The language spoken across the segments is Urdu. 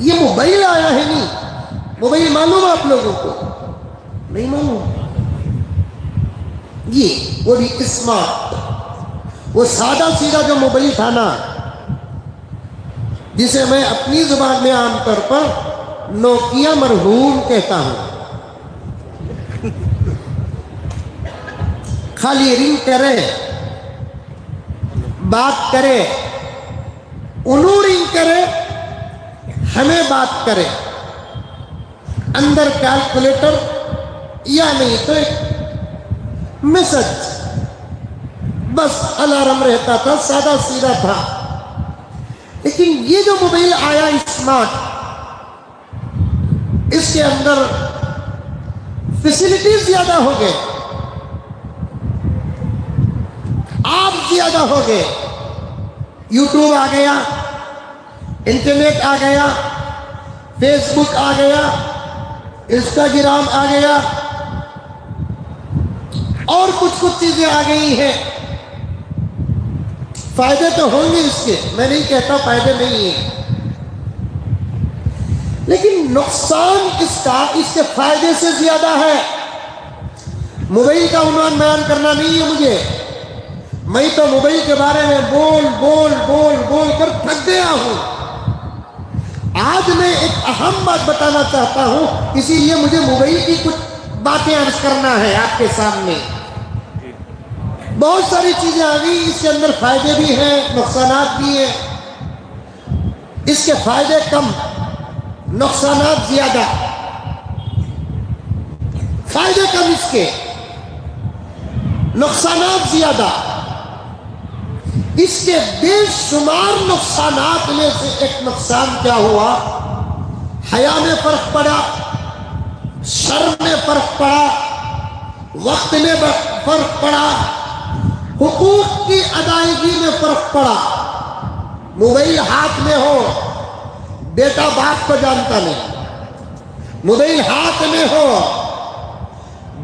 یہ موبائل آیا ہے نہیں، موبائل معلوم آپ لوگوں کو؟ نہیں معلوم۔ یہ وہ بھی اسمارٹ، وہ سادہ سیدھا جو موبائل تھا نا، جسے میں اپنی زبان میں عام طور پر نوکیا مرحوم کہتا ہوں، خالی رنگ کرے، بات کرے، انہوں رنگ کرے، ہمیں بات کرے، اندر کیلکولیٹر یا نہیں تو ایک میسج، بس الارم رہتا تھا، سادہ سیدھا تھا۔ لیکن یہ جو موبائل آیا اسمارٹ، اس کے اندر فیسلٹیز زیادہ ہو گئے، آپ زیادہ ہو گئے، یوٹیوب آ گیا، انٹرنیٹ آ گیا، فیس بک آ گیا، انسٹاگرام آ گیا، اور کچھ چیزیں آ گئی ہیں۔ فائدے تو ہوں گے اس کے، میں نہیں کہتا فائدے نہیں ہیں، لیکن نقصان اس کا اس کے فائدے سے زیادہ ہے۔ موبائل کا عنوان بیان کرنا نہیں ہے مجھے، میں تو موبائل کے بارے میں بول کر تھک گیا ہوں۔ آج میں ایک اہم بات بتانا چاہتا ہوں، اسی لیے مجھے موبائل کی کچھ باتیں عرض کرنا ہے آپ کے سامنے۔ بہت ساری چیزیں آ گئی، اس کے اندر فائدے بھی ہیں، نقصانات بھی ہیں۔ اس کے فائدے کم، نقصانات زیادہ۔ فائدے کم اس کے، نقصانات زیادہ۔ اس کے بے شمار نقصانات میں سے ایک نقصان کیا ہوا؟ حیا میں فرق پڑا، شرم میں فرق پڑا، وقت میں فرق پڑا، حقوق کی ادائیگی میں فرق پڑا۔ موبائل ہاتھ میں ہو، بیٹا باپ کو جانتا نہیں۔ موبائل ہاتھ میں ہو،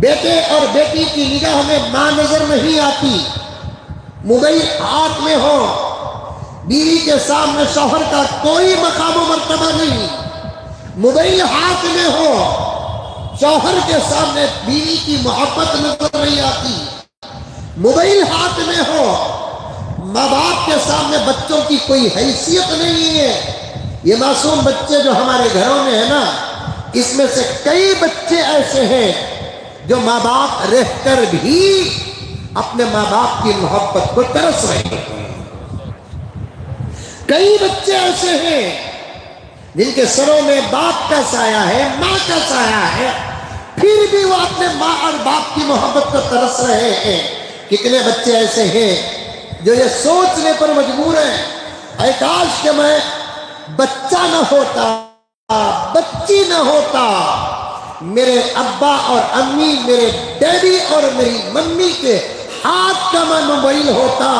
بیٹے اور بیٹی کی نگاہ میں ماں نظر نہیں آتی۔ موبائل ہاتھ میں ہو، بیوی کے سامنے شوہر کا کوئی مقام و مرتبہ نہیں۔ موبائل ہاتھ میں ہو، شوہر کے سامنے بیوی کی محبت نظر نہیں آتی۔ موبائل ہاتھ میں ہو، ماں باپ کے سامنے بچوں کی کوئی حیثیت نہیں ہے۔ یہ معصوم بچے جو ہمارے گھروں میں ہیں نا، اس میں سے کئی بچے ایسے ہیں جو ماں باپ رہ کر بھی اپنے ماں باپ کی محبت کو ترس رہے ہیں۔ کئی بچے ایسے ہیں جن کے سروں میں باپ کا سایہ ہے، ماں کا سایہ ہے، پھر بھی وہ اپنے ماں اور باپ کی محبت کو ترس رہے ہیں۔ کتنے بچے ایسے ہیں جو یہ سوچنے پر مجبور ہیں، اے کاش کہ میں بچہ نہ ہوتا، بچی نہ ہوتا، میرے ابا اور امی، میرے ڈیڈی اور میری ممی کے ہاتھ کا میں موبائل ہوتا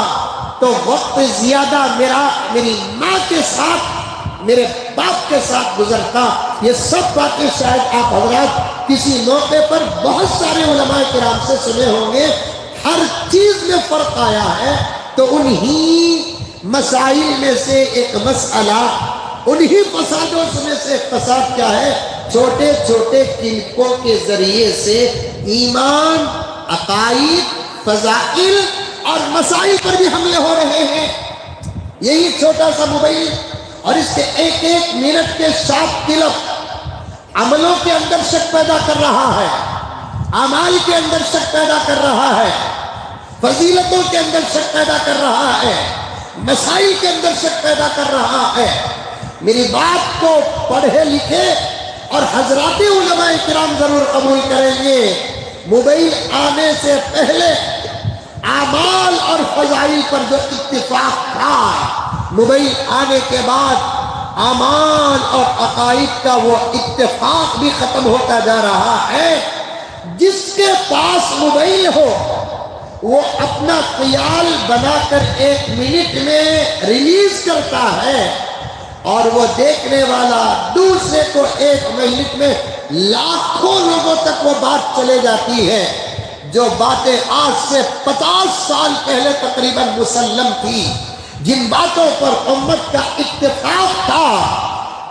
تو وقت زیادہ میری ماں کے ساتھ، میرے باپ کے ساتھ گزرتا۔ یہ سب باتیں شاید آپ حضرات کسی موقع پر بہت سارے علماء کرام سے سنے ہوں گے۔ ہر چیز میں فرق آیا ہے، تو انہی مسائل میں سے ایک مسئلہ، انہی فسادوں میں سے ایک فساد کیا ہے؟ چھوٹے چھوٹے کنکوں کے ذریعے سے ایمان، عقائد، فضائل اور مسائل پر بھی حملے ہو رہے ہیں۔ یہی چھوٹا سا موبائل اور اس کے ایک ایک منٹ کے شارٹ کلپ عملوں کے اندر شک پیدا کر رہا ہے، اعمال کے اندر شک پیدا کر رہا ہے، فضیلتوں کے اندر شک پیدا کر رہا ہے، مسائل کے اندر شک پیدا کر رہا ہے۔ میری بات کو پڑھے لکھے اور حضرات علماء کرام ضرور قبول کریں گے۔ موبائل آنے سے پہلے اعمال اور فضائل پر جو اتفاق تھا، موبائل آنے کے بعد اعمال اور عقائد کا وہ اتفاق بھی ختم ہوتا جا رہا ہے۔ جس کے پاس موبائل ہو وہ اپنا خیال بنا کر 1 منٹ میں ریلیز کرتا ہے، اور وہ دیکھنے والا دوسرے کو 1 منٹ میں لاکھوں لوگوں تک وہ بات چلے جاتی ہے۔ جو باتیں آج سے 50 سال پہلے تقریباً مسلم تھی، جن باتوں پر امت کا اتفاق تھا،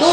2